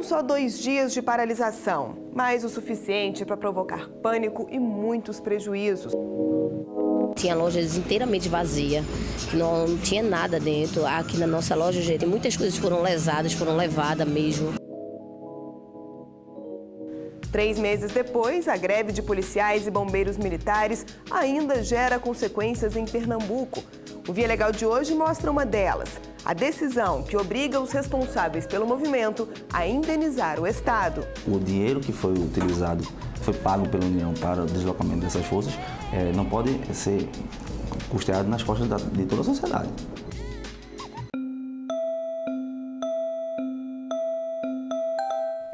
só 2 dias de paralisação, mas o suficiente para provocar pânico e muitos prejuízos. Tinha lojas inteiramente vazias, não tinha nada dentro. Aqui na nossa loja, gente, muitas coisas foram lesadas, foram levadas mesmo. 3 meses depois, a greve de policiais e bombeiros militares ainda gera consequências em Pernambuco. O Via Legal de hoje mostra uma delas, a decisão que obriga os responsáveis pelo movimento a indenizar o Estado. O dinheiro que foi utilizado, foi pago pela União para o deslocamento dessas forças, não pode ser custeado nas costas de toda a sociedade.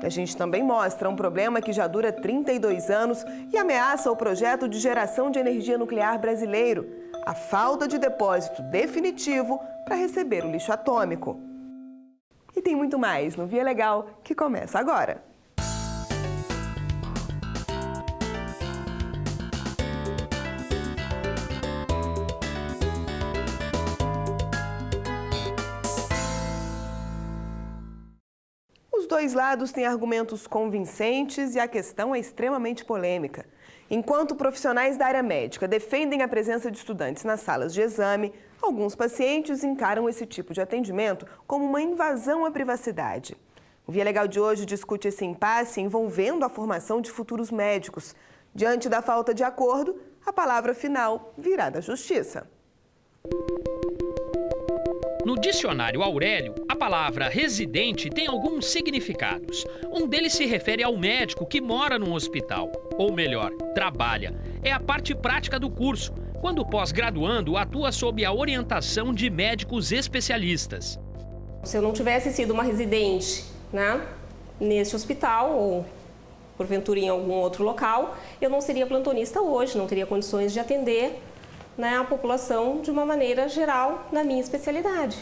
A gente também mostra um problema que já dura 32 anos e ameaça o projeto de geração de energia nuclear brasileiro: a falta de depósito definitivo para receber o lixo atômico. E tem muito mais no Via Legal, que começa agora. Os dois lados têm argumentos convincentes e a questão é extremamente polêmica. Enquanto profissionais da área médica defendem a presença de estudantes nas salas de exame, alguns pacientes encaram esse tipo de atendimento como uma invasão à privacidade. O Via Legal de hoje discute esse impasse envolvendo a formação de futuros médicos. Diante da falta de acordo, a palavra final virá da Justiça. No dicionário Aurélio, a palavra residente tem alguns significados. Um deles se refere ao médico que mora num hospital, ou melhor, trabalha. É a parte prática do curso, quando o pós-graduando atua sob a orientação de médicos especialistas. Se eu não tivesse sido uma residente, neste hospital ou porventura em algum outro local, eu não seria plantonista hoje, não teria condições de atender a população de uma maneira geral na minha especialidade.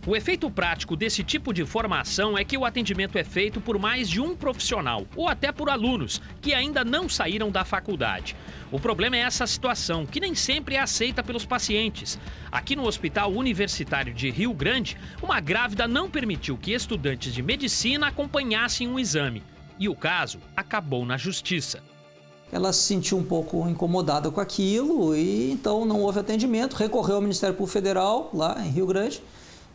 O efeito prático desse tipo de formação é que o atendimento é feito por mais de um profissional, ou até por alunos, que ainda não saíram da faculdade. O problema é essa situação, que nem sempre é aceita pelos pacientes. Aqui no Hospital Universitário de Rio Grande, uma grávida não permitiu que estudantes de medicina acompanhassem um exame. E o caso acabou na justiça. Ela se sentiu um pouco incomodada com aquilo e então não houve atendimento, recorreu ao Ministério Público Federal, lá em Rio Grande,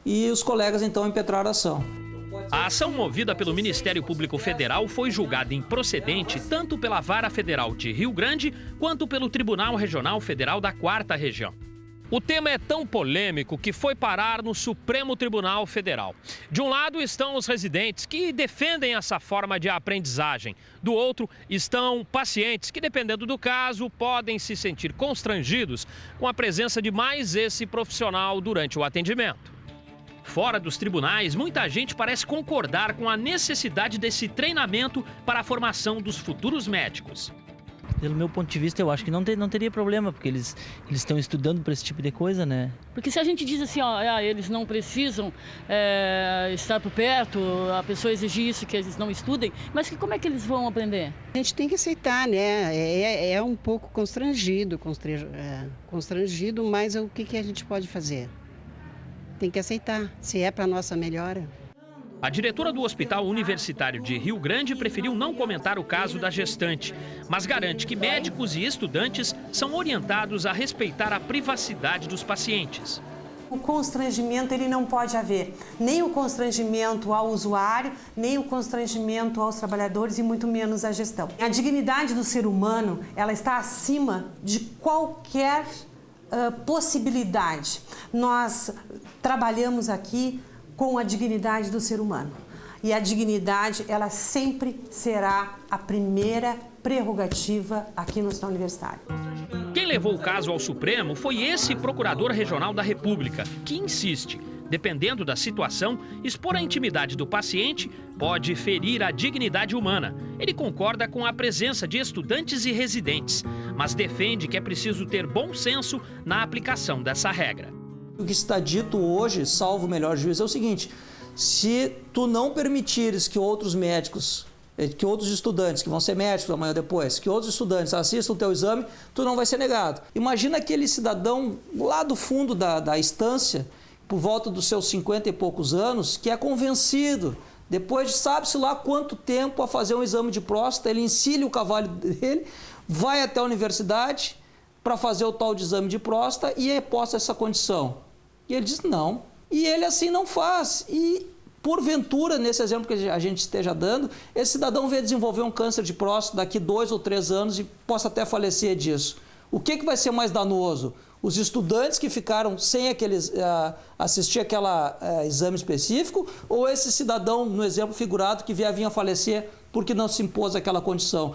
e os colegas então impetraram a ação. A ação movida pelo Ministério Público Federal foi julgada improcedente tanto pela Vara Federal de Rio Grande quanto pelo Tribunal Regional Federal da 4ª Região. O tema é tão polêmico que foi parar no Supremo Tribunal Federal. De um lado estão os residentes que defendem essa forma de aprendizagem. Do outro estão pacientes que, dependendo do caso, podem se sentir constrangidos com a presença de mais esse profissional durante o atendimento. Fora dos tribunais, muita gente parece concordar com a necessidade desse treinamento para a formação dos futuros médicos. Pelo meu ponto de vista, eu acho que não teria problema, porque eles estão estudando para esse tipo de coisa, né? Porque se a gente diz assim, eles não precisam estar por perto, a pessoa exigir isso, que eles não estudem, mas como é que eles vão aprender? A gente tem que aceitar, né? É um pouco constrangido, mas o que a gente pode fazer? Tem que aceitar, se é para a nossa melhora. A diretora do Hospital Universitário de Rio Grande preferiu não comentar o caso da gestante, mas garante que médicos e estudantes são orientados a respeitar a privacidade dos pacientes. O constrangimento ele não pode haver, nem o constrangimento ao usuário, nem o constrangimento aos trabalhadores e muito menos à gestão. A dignidade do ser humano, ela está acima de qualquer possibilidade. Nós trabalhamos aqui com a dignidade do ser humano. E a dignidade, ela sempre será a primeira prerrogativa aqui no Hospital Universitário. Quem levou o caso ao Supremo foi esse Procurador Regional da República, que insiste, dependendo da situação, expor a intimidade do paciente pode ferir a dignidade humana. Ele concorda com a presença de estudantes e residentes, mas defende que é preciso ter bom senso na aplicação dessa regra. O que está dito hoje, salvo o melhor juízo, é o seguinte: se tu não permitires que outros médicos, que outros estudantes, que vão ser médicos amanhã ou depois, que outros estudantes assistam o teu exame, tu não vai ser negado. Imagina aquele cidadão lá do fundo da instância, por volta dos seus 50 e poucos anos, que é convencido Depois de sabe-se lá quanto tempo a fazer um exame de próstata, ele encilha o cavalo dele, vai até a universidade para fazer o tal de exame de próstata e é posta essa condição. E ele diz não. E ele assim não faz. E porventura, nesse exemplo que a gente esteja dando, esse cidadão veio desenvolver um câncer de próstata daqui 2 ou 3 anos e possa até falecer disso. O que vai ser mais danoso? Os estudantes que ficaram sem assistir aquele exame específico ou esse cidadão, no exemplo figurado, que vinha a falecer porque não se impôs aquela condição?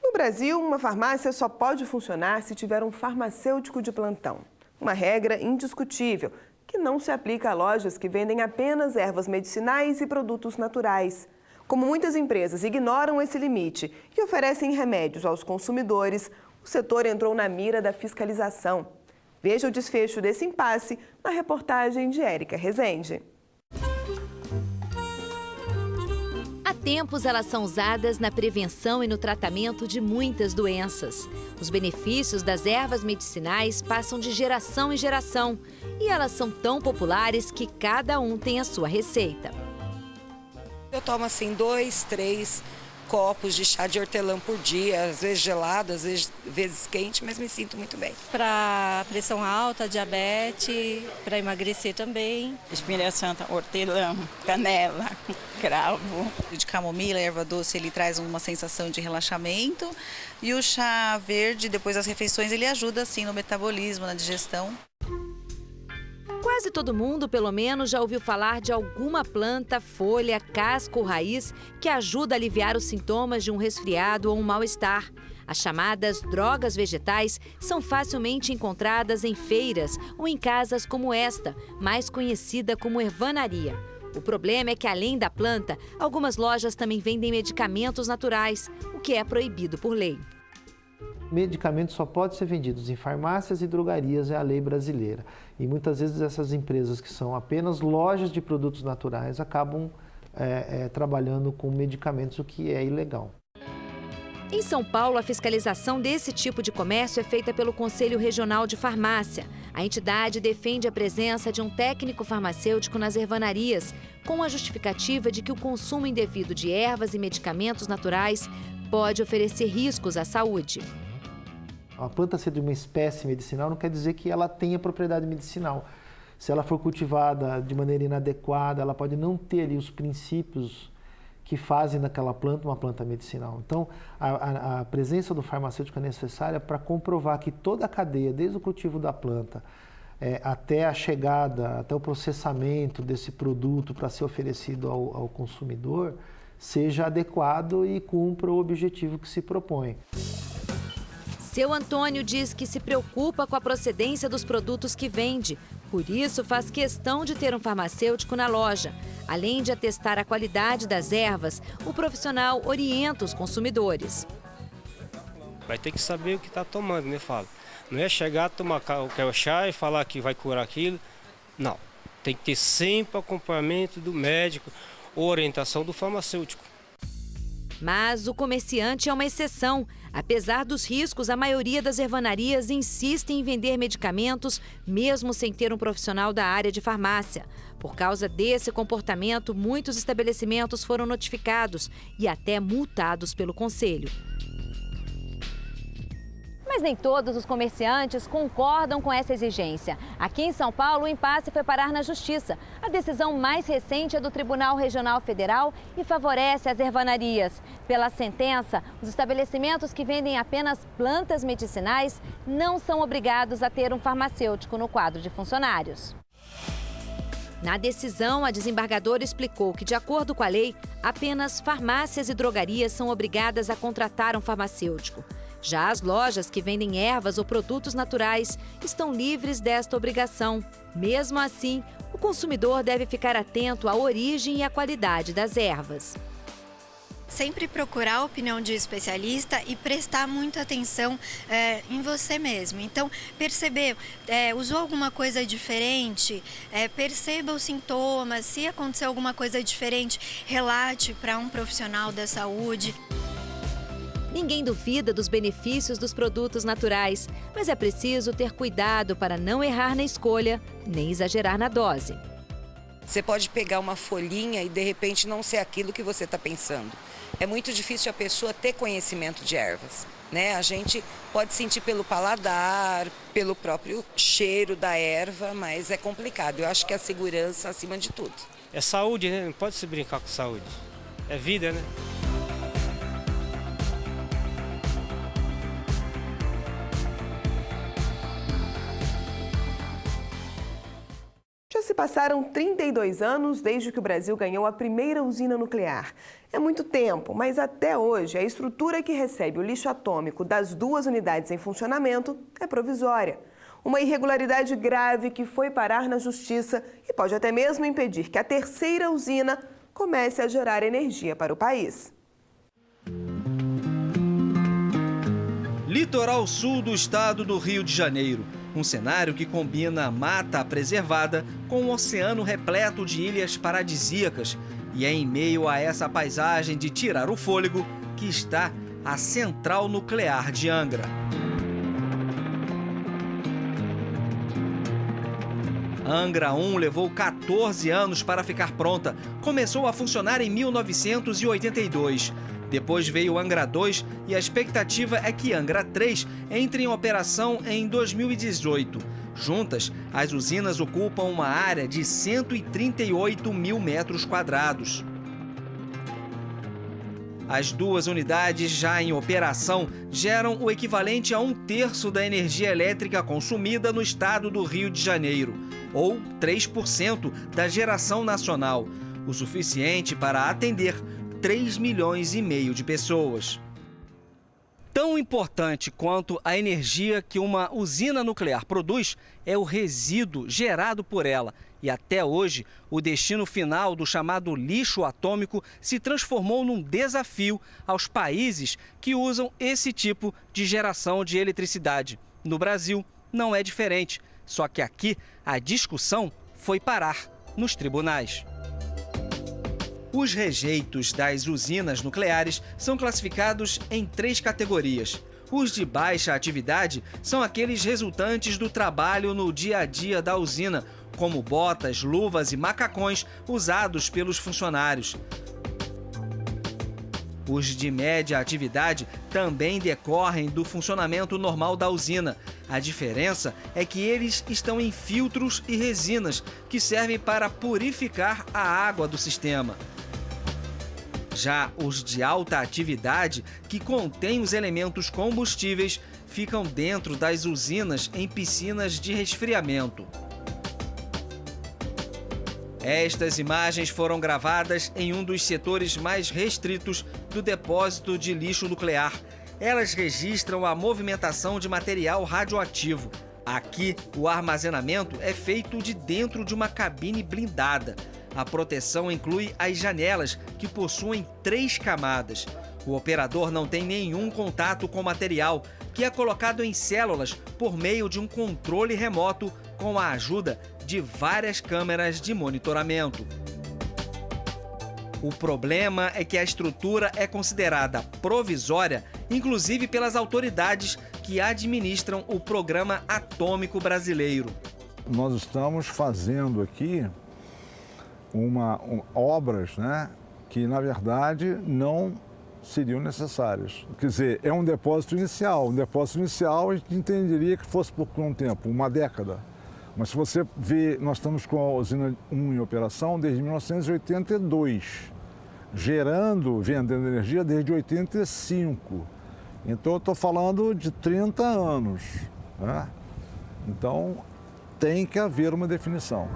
No Brasil, uma farmácia só pode funcionar se tiver um farmacêutico de plantão. Uma regra indiscutível, que não se aplica a lojas que vendem apenas ervas medicinais e produtos naturais. Como muitas empresas ignoram esse limite e oferecem remédios aos consumidores, o setor entrou na mira da fiscalização. Veja o desfecho desse impasse na reportagem de Érica Rezende. Há tempos, elas são usadas na prevenção e no tratamento de muitas doenças. Os benefícios das ervas medicinais passam de geração em geração e elas são tão populares que cada um tem a sua receita. Eu tomo assim 2, 3 copos de chá de hortelã por dia, às vezes gelado, às vezes quente, mas me sinto muito bem. Para pressão alta, diabetes, para emagrecer também. Espinha santa, hortelã, canela, cravo. De camomila, erva doce, ele traz uma sensação de relaxamento. E o chá verde, depois das refeições, ele ajuda assim no metabolismo, na digestão. Quase todo mundo, pelo menos, já ouviu falar de alguma planta, folha, casca ou raiz que ajuda a aliviar os sintomas de um resfriado ou um mal-estar. As chamadas drogas vegetais são facilmente encontradas em feiras ou em casas como esta, mais conhecida como ervanaria. O problema é que, além da planta, algumas lojas também vendem medicamentos naturais, o que é proibido por lei. Medicamentos só podem ser vendidos em farmácias e drogarias, é a lei brasileira. E muitas vezes essas empresas que são apenas lojas de produtos naturais acabam trabalhando com medicamentos, o que é ilegal. Em São Paulo, a fiscalização desse tipo de comércio é feita pelo Conselho Regional de Farmácia. A entidade defende a presença de um técnico farmacêutico nas ervanarias, com a justificativa de que o consumo indevido de ervas e medicamentos naturais pode oferecer riscos à saúde. A planta ser de uma espécie medicinal não quer dizer que ela tenha propriedade medicinal. Se ela for cultivada de maneira inadequada, ela pode não ter ali os princípios que fazem daquela planta uma planta medicinal. Então, a presença do farmacêutico é necessária para comprovar que toda a cadeia, desde o cultivo da planta até a chegada, até o processamento desse produto para ser oferecido ao consumidor, seja adequado e cumpra o objetivo que se propõe. Seu Antônio diz que se preocupa com a procedência dos produtos que vende. Por isso, faz questão de ter um farmacêutico na loja. Além de atestar a qualidade das ervas, o profissional orienta os consumidores. Vai ter que saber o que está tomando, né, Fábio? Não é chegar a tomar o chá e falar que vai curar aquilo. Não. Tem que ter sempre acompanhamento do médico ou orientação do farmacêutico. Mas o comerciante é uma exceção. Apesar dos riscos, a maioria das ervanarias insiste em vender medicamentos, mesmo sem ter um profissional da área de farmácia. Por causa desse comportamento, muitos estabelecimentos foram notificados e até multados pelo Conselho. Mas nem todos os comerciantes concordam com essa exigência. Aqui em São Paulo, o impasse foi parar na Justiça. A decisão mais recente é do Tribunal Regional Federal e favorece as ervanarias. Pela sentença, os estabelecimentos que vendem apenas plantas medicinais não são obrigados a ter um farmacêutico no quadro de funcionários. Na decisão, a desembargadora explicou que, de acordo com a lei, apenas farmácias e drogarias são obrigadas a contratar um farmacêutico. Já as lojas que vendem ervas ou produtos naturais estão livres desta obrigação. Mesmo assim, o consumidor deve ficar atento à origem e à qualidade das ervas. Sempre procurar a opinião de especialista e prestar muita atenção em você mesmo. Então, perceber, usou alguma coisa diferente, perceba os sintomas, se acontecer alguma coisa diferente, relate para um profissional da saúde. Ninguém duvida dos benefícios dos produtos naturais, mas é preciso ter cuidado para não errar na escolha, nem exagerar na dose. Você pode pegar uma folhinha e de repente não ser aquilo que você está pensando. É muito difícil a pessoa ter conhecimento de ervas, né? A gente pode sentir pelo paladar, pelo próprio cheiro da erva, mas é complicado. Eu acho que a segurança acima de tudo. É saúde, né? Não pode se brincar com saúde. É vida, né? Já se passaram 32 anos desde que o Brasil ganhou a primeira usina nuclear. É muito tempo, mas até hoje a estrutura que recebe o lixo atômico das 2 unidades em funcionamento é provisória. Uma irregularidade grave que foi parar na Justiça e pode até mesmo impedir que a terceira usina comece a gerar energia para o país. Litoral sul do estado do Rio de Janeiro. Um cenário que combina mata preservada com um oceano repleto de ilhas paradisíacas. E é em meio a essa paisagem de tirar o fôlego que está a Central Nuclear de Angra. Angra 1 levou 14 anos para ficar pronta. Começou a funcionar em 1982. Depois veio Angra 2 e a expectativa é que Angra 3 entre em operação em 2018. Juntas, as usinas ocupam uma área de 138 mil metros quadrados. As 2 unidades já em operação geram o equivalente a 1/3 da energia elétrica consumida no estado do Rio de Janeiro, ou 3% da geração nacional, o suficiente para atender 3,5 milhões de pessoas. Tão importante quanto a energia que uma usina nuclear produz é o resíduo gerado por ela. E até hoje, o destino final do chamado lixo atômico se transformou num desafio aos países que usam esse tipo de geração de eletricidade. No Brasil, não é diferente, só que aqui a discussão foi parar nos tribunais. Os rejeitos das usinas nucleares são classificados em 3 categorias. Os de baixa atividade são aqueles resultantes do trabalho no dia a dia da usina, como botas, luvas e macacões usados pelos funcionários. Os de média atividade também decorrem do funcionamento normal da usina. A diferença é que eles estão em filtros e resinas que servem para purificar a água do sistema. Já os de alta atividade, que contêm os elementos combustíveis, ficam dentro das usinas em piscinas de resfriamento. Estas imagens foram gravadas em um dos setores mais restritos do depósito de lixo nuclear. Elas registram a movimentação de material radioativo. Aqui, o armazenamento é feito de dentro de uma cabine blindada. A proteção inclui as janelas, que possuem 3 camadas. O operador não tem nenhum contato com o material, que é colocado em células por meio de um controle remoto com a ajuda de várias câmeras de monitoramento. O problema é que a estrutura é considerada provisória, inclusive pelas autoridades que administram o Programa Atômico Brasileiro. Nós estamos fazendo aqui obras, né, que na verdade não seriam necessárias. Quer dizer, é um depósito inicial. Um depósito inicial a gente entenderia que fosse por quanto tempo? 1 década. Mas se você vê, nós estamos com a usina 1 em operação desde 1982, vendendo energia desde 85. Então eu estou falando de 30 anos. Né? Então tem que haver uma definição.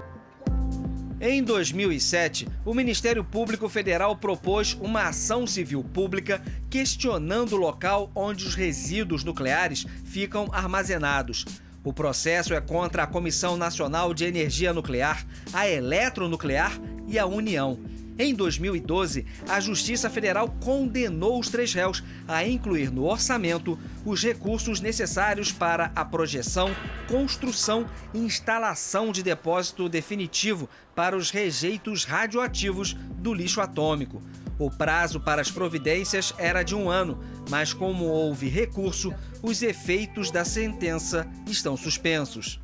Em 2007, o Ministério Público Federal propôs uma ação civil pública questionando o local onde os resíduos nucleares ficam armazenados. O processo é contra a Comissão Nacional de Energia Nuclear, a Eletronuclear e a União. Em 2012, a Justiça Federal condenou os 3 réus a incluir no orçamento os recursos necessários para a projeção, construção e instalação de depósito definitivo para os rejeitos radioativos do lixo atômico. O prazo para as providências era de 1 ano, mas como houve recurso, os efeitos da sentença estão suspensos.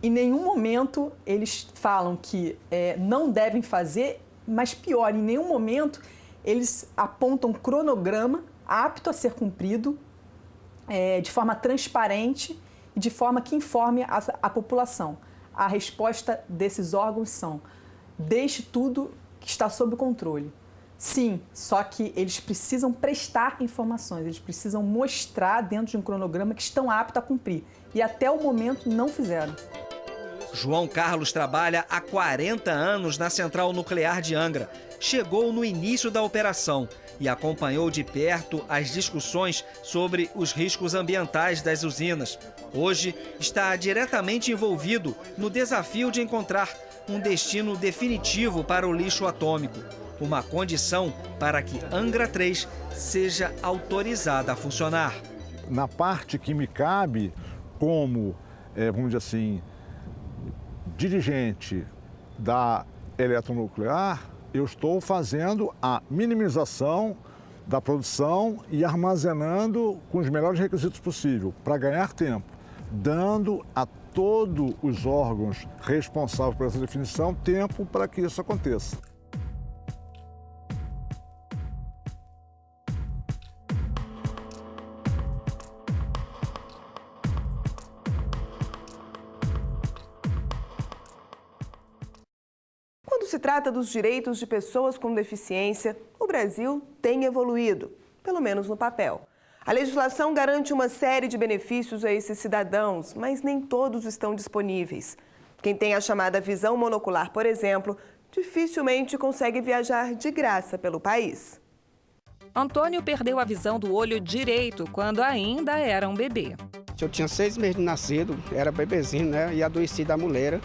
Em nenhum momento eles falam que não devem fazer, mas pior, em nenhum momento eles apontam um cronograma apto a ser cumprido de forma transparente e de forma que informe a população. A resposta desses órgãos são: deixe tudo que está sob controle. Sim, só que eles precisam prestar informações, eles precisam mostrar dentro de um cronograma que estão aptos a cumprir. E até o momento não fizeram. João Carlos trabalha há 40 anos na Central Nuclear de Angra. Chegou no início da operação e acompanhou de perto as discussões sobre os riscos ambientais das usinas. Hoje está diretamente envolvido no desafio de encontrar um destino definitivo para o lixo atômico. Uma condição para que Angra 3 seja autorizada a funcionar. Na parte que me cabe, como, vamos dizer assim, dirigente da eletronuclear, eu estou fazendo a minimização da produção e armazenando com os melhores requisitos possíveis para ganhar tempo, dando a todos os órgãos responsáveis por essa definição tempo para que isso aconteça. Quando se trata dos direitos de pessoas com deficiência, o Brasil tem evoluído, pelo menos no papel. A legislação garante uma série de benefícios a esses cidadãos, mas nem todos estão disponíveis. Quem tem a chamada visão monocular, por exemplo, dificilmente consegue viajar de graça pelo país. Antônio perdeu a visão do olho direito quando ainda era um bebê. Eu tinha 6 meses de nascido, era bebezinho, né? E adoeci da muleira.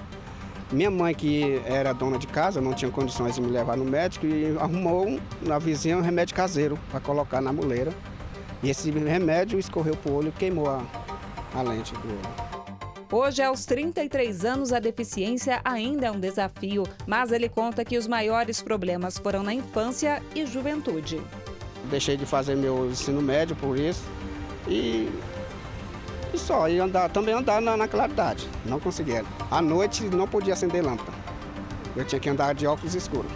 Minha mãe, que era dona de casa, não tinha condições de me levar no médico e arrumou na vizinha um remédio caseiro para colocar na muleira. E esse remédio escorreu para o olho e queimou a lente do olho. Hoje, aos 33 anos, a deficiência ainda é um desafio, mas ele conta que os maiores problemas foram na infância e juventude. Deixei de fazer meu ensino médio por isso e só, e também andar na claridade, não conseguia. À noite não podia acender lâmpada, eu tinha que andar de óculos escuros,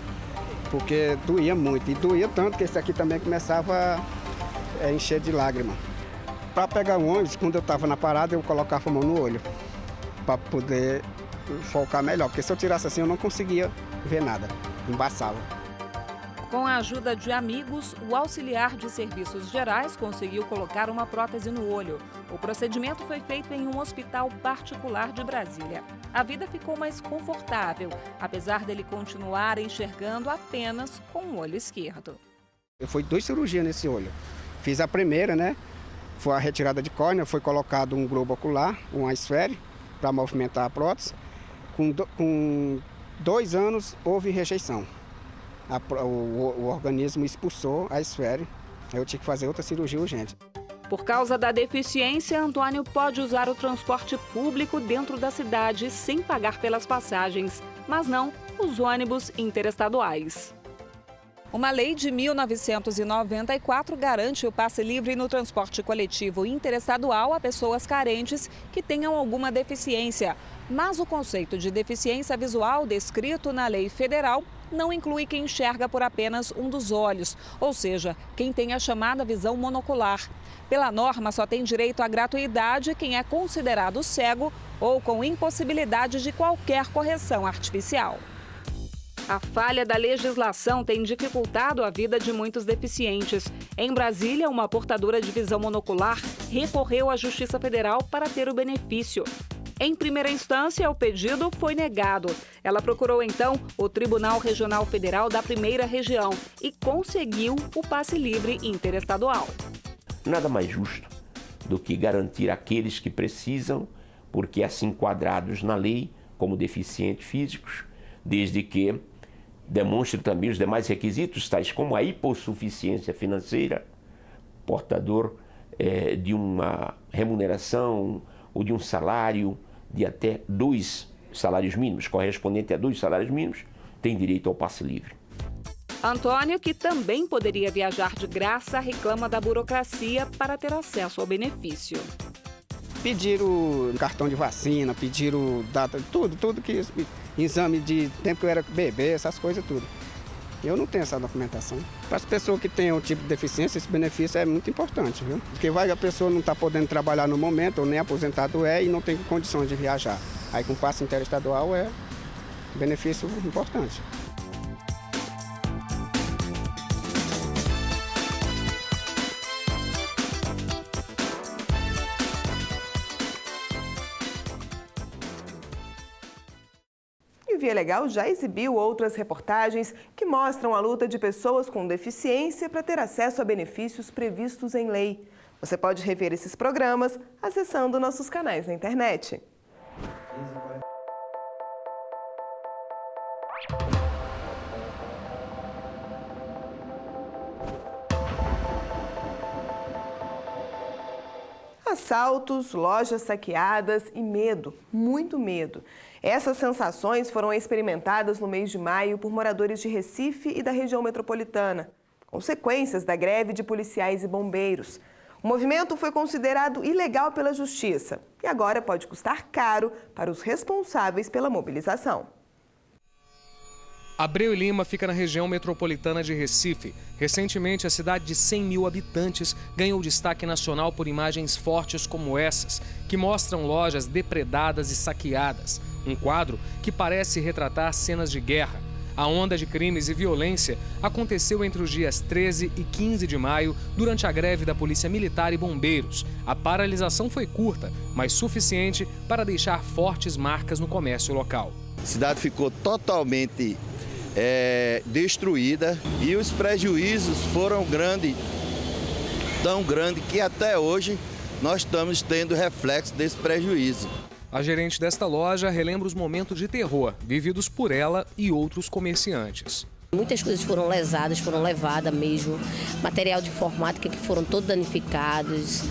porque doía muito, e doía tanto que esse aqui também começava a encher de lágrima. Para pegar o ônibus, quando eu estava na parada, eu colocava a mão no olho, para poder focar melhor, porque se eu tirasse assim eu não conseguia ver nada, embaçava. Com a ajuda de amigos, o auxiliar de serviços gerais conseguiu colocar uma prótese no olho. O procedimento foi feito em um hospital particular de Brasília. A vida ficou mais confortável, apesar dele continuar enxergando apenas com o olho esquerdo. Eu fui 2 cirurgias nesse olho. Fiz a primeira, né? Foi a retirada de córnea, foi colocado um globo ocular, uma esfera, para movimentar a prótese. Com 2 anos houve rejeição. O organismo expulsou a esfera, eu tinha que fazer outra cirurgia urgente. Por causa da deficiência, Antônio pode usar o transporte público dentro da cidade sem pagar pelas passagens, mas não os ônibus interestaduais. Uma lei de 1994 garante o passe livre no transporte coletivo interestadual a pessoas carentes que tenham alguma deficiência. Mas o conceito de deficiência visual descrito na lei federal não inclui quem enxerga por apenas um dos olhos, ou seja, quem tem a chamada visão monocular. Pela norma, só tem direito à gratuidade quem é considerado cego ou com impossibilidade de qualquer correção artificial. A falha da legislação tem dificultado a vida de muitos deficientes. Em Brasília, uma portadora de visão monocular recorreu à Justiça Federal para ter o benefício. Em primeira instância, o pedido foi negado. Ela procurou, então, o Tribunal Regional Federal da Primeira Região e conseguiu o passe livre interestadual. Nada mais justo do que garantir àqueles que precisam, porque assim enquadrados na lei como deficientes físicos, desde que demonstre também os demais requisitos, tais como a hipossuficiência financeira, portador de uma remuneração ou de um salário de até 2 salários mínimos, correspondente a 2 salários mínimos, tem direito ao passe livre. Antônio, que também poderia viajar de graça, reclama da burocracia para ter acesso ao benefício. Pediram cartão de vacina, pediram data, tudo que exame de tempo que eu era bebê, essas coisas tudo. Eu não tenho essa documentação. Para as pessoas que têm o tipo de deficiência, esse benefício é muito importante, viu? Porque vai que a pessoa não está podendo trabalhar no momento, ou nem aposentado e não tem condições de viajar. Aí com o passe interestadual é benefício importante. Via Legal já exibiu outras reportagens que mostram a luta de pessoas com deficiência para ter acesso a benefícios previstos em lei. Você pode rever esses programas acessando nossos canais na internet. Assaltos, lojas saqueadas e medo, muito medo. Essas sensações foram experimentadas no mês de maio por moradores de Recife e da região metropolitana, consequências da greve de policiais e bombeiros. O movimento foi considerado ilegal pela Justiça e agora pode custar caro para os responsáveis pela mobilização. Abreu e Lima fica na região metropolitana de Recife. Recentemente, a cidade de 100 mil habitantes ganhou destaque nacional por imagens fortes como essas, que mostram lojas depredadas e saqueadas. Um quadro que parece retratar cenas de guerra. A onda de crimes e violência aconteceu entre os dias 13 e 15 de maio, durante a greve da Polícia Militar e Bombeiros. A paralisação foi curta, mas suficiente para deixar fortes marcas no comércio local. A cidade ficou totalmente destruída e os prejuízos foram grandes, tão grandes que até hoje nós estamos tendo reflexo desse prejuízo. A gerente desta loja relembra os momentos de terror vividos por ela e outros comerciantes. Muitas coisas foram lesadas, foram levadas mesmo, material de informática que foram todos danificados,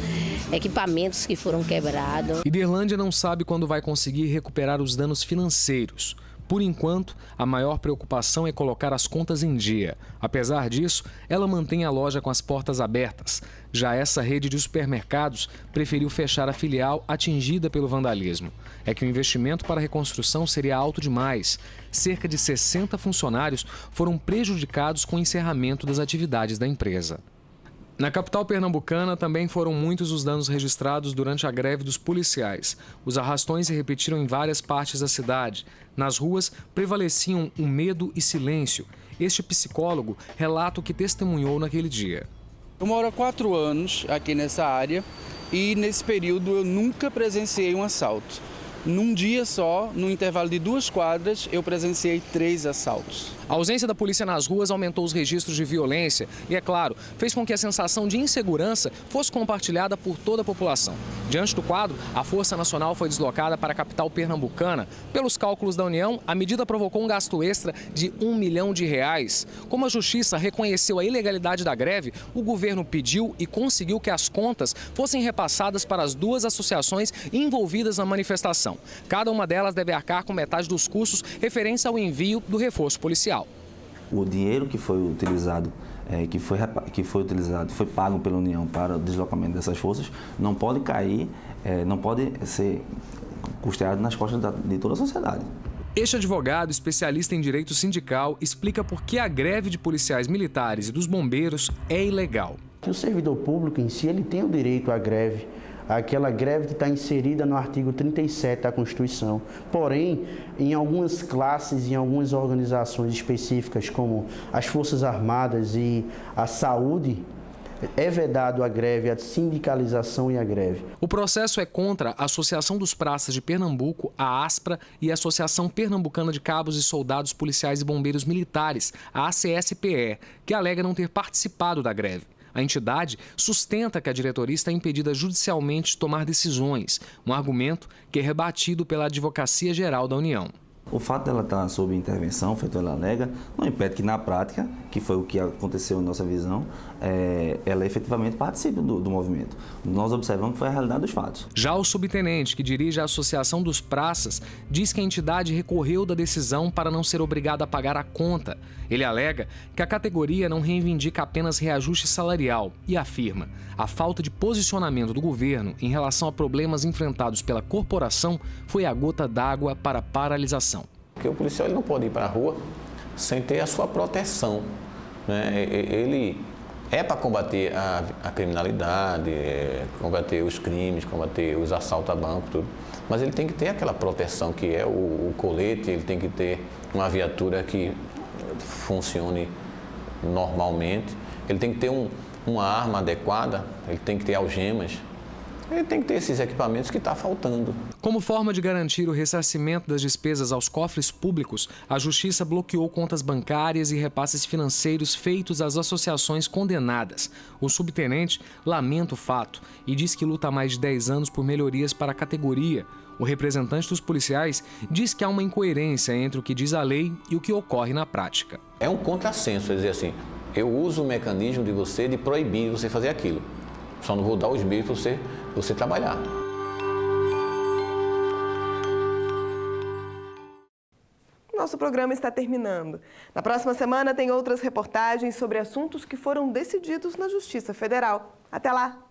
equipamentos que foram quebrados. Iderlândia não sabe quando vai conseguir recuperar os danos financeiros. Por enquanto, a maior preocupação é colocar as contas em dia. Apesar disso, ela mantém a loja com as portas abertas. Já essa rede de supermercados preferiu fechar a filial atingida pelo vandalismo. É que o investimento para a reconstrução seria alto demais. Cerca de 60 funcionários foram prejudicados com o encerramento das atividades da empresa. Na capital pernambucana também foram muitos os danos registrados durante a greve dos policiais. Os arrastões se repetiram em várias partes da cidade. Nas ruas prevaleciam o medo e silêncio. Este psicólogo relata o que testemunhou naquele dia. Eu moro há 4 anos aqui nessa área e nesse período eu nunca presenciei um assalto. Num dia só, no intervalo de 2 quadras, eu presenciei 3 assaltos. A ausência da polícia nas ruas aumentou os registros de violência e, é claro, fez com que a sensação de insegurança fosse compartilhada por toda a população. Diante do quadro, a Força Nacional foi deslocada para a capital pernambucana. Pelos cálculos da União, a medida provocou um gasto extra de R$1 milhão. Como a Justiça reconheceu a ilegalidade da greve, o governo pediu e conseguiu que as contas fossem repassadas para as 2 associações envolvidas na manifestação. Cada uma delas deve arcar com metade dos custos referentes ao envio do reforço policial. O dinheiro que foi utilizado, foi pago pela União para o deslocamento dessas forças, não pode cair, não pode ser custeado nas costas de toda a sociedade. Este advogado, especialista em direito sindical, explica por que a greve de policiais militares e dos bombeiros é ilegal. O servidor público em si, ele tem o direito à greve, aquela greve que está inserida no artigo 37 da Constituição. Porém, em algumas classes, em algumas organizações específicas, como as Forças Armadas e a Saúde, é vedado a greve, a sindicalização e a greve. O processo é contra a Associação dos Praças de Pernambuco, a ASPRA, e a Associação Pernambucana de Cabos e Soldados Policiais e Bombeiros Militares, a ACSPE, que alega não ter participado da greve. A entidade sustenta que a diretoria está impedida judicialmente de tomar decisões, um argumento que é rebatido pela Advocacia Geral da União. O fato dela estar sob intervenção, feito ela alega, não impede que na prática, que foi o que aconteceu em nossa visão, ela efetivamente participe do movimento. Nós observamos que foi a realidade dos fatos. Já o subtenente, que dirige a Associação dos Praças, diz que a entidade recorreu da decisão para não ser obrigada a pagar a conta. Ele alega que a categoria não reivindica apenas reajuste salarial e afirma: a falta de posicionamento do governo em relação a problemas enfrentados pela corporação foi a gota d'água para a paralisação. Porque o policial ele não pode ir para a rua sem ter a sua proteção, né? Ele é para combater a criminalidade, combater os crimes, combater os assaltos a banco, tudo. Mas ele tem que ter aquela proteção que é o colete, ele tem que ter uma viatura que funcione normalmente, ele tem que ter uma arma adequada, ele tem que ter algemas, ele tem que ter esses equipamentos que está faltando. Como forma de garantir o ressarcimento das despesas aos cofres públicos, a Justiça bloqueou contas bancárias e repasses financeiros feitos às associações condenadas. O subtenente lamenta o fato e diz que luta há mais de 10 anos por melhorias para a categoria. O representante dos policiais diz que há uma incoerência entre o que diz a lei e o que ocorre na prática. É um contrassenso, é dizer assim, eu uso o mecanismo de você de proibir você fazer aquilo. Só não vou dar os meios para você trabalhar. Nosso programa está terminando. Na próxima semana tem outras reportagens sobre assuntos que foram decididos na Justiça Federal. Até lá!